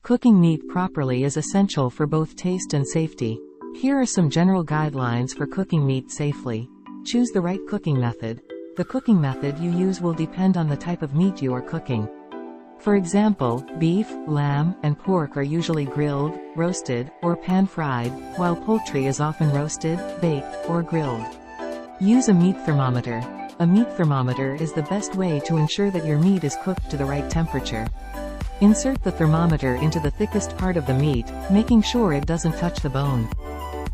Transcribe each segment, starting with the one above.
Cooking meat properly is essential for both taste and safety. Here are some general guidelines for cooking meat safely. Choose the right cooking method. The cooking method you use will depend on the type of meat you are cooking. For example, beef, lamb, and pork are usually grilled, roasted, or pan-fried, while poultry is often roasted, baked, or grilled. Use a meat thermometer. A meat thermometer is the best way to ensure that your meat is cooked to the right temperature. Insert the thermometer into the thickest part of the meat, making sure it doesn't touch the bone.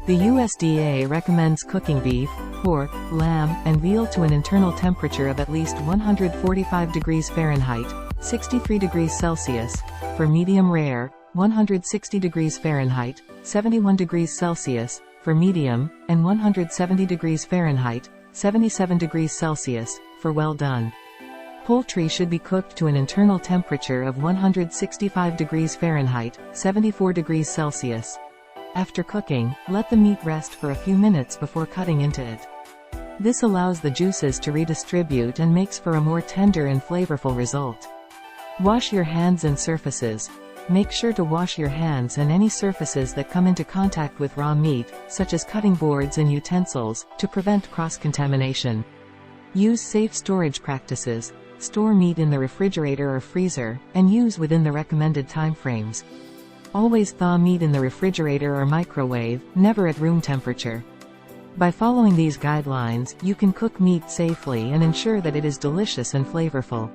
The USDA recommends cooking beef, pork, lamb, and veal to an internal temperature of at least 145 degrees Fahrenheit, 63 degrees Celsius, for medium rare, 160 degrees Fahrenheit, 71 degrees Celsius, for medium, and 170 degrees Fahrenheit, 77 degrees Celsius, for well done. Poultry should be cooked to an internal temperature of 165 degrees Fahrenheit, 74 degrees Celsius. After cooking, let the meat rest for a few minutes before cutting into it. This allows the juices to redistribute and makes for a more tender and flavorful result. Wash your hands and surfaces. Make sure to wash your hands and any surfaces that come into contact with raw meat, such as cutting boards and utensils, to prevent cross-contamination. Use safe storage practices. Store meat in the refrigerator or freezer, and use within the recommended time frames. Always thaw meat in the refrigerator or microwave, never at room temperature. By following these guidelines, you can cook meat safely and ensure that it is delicious and flavorful.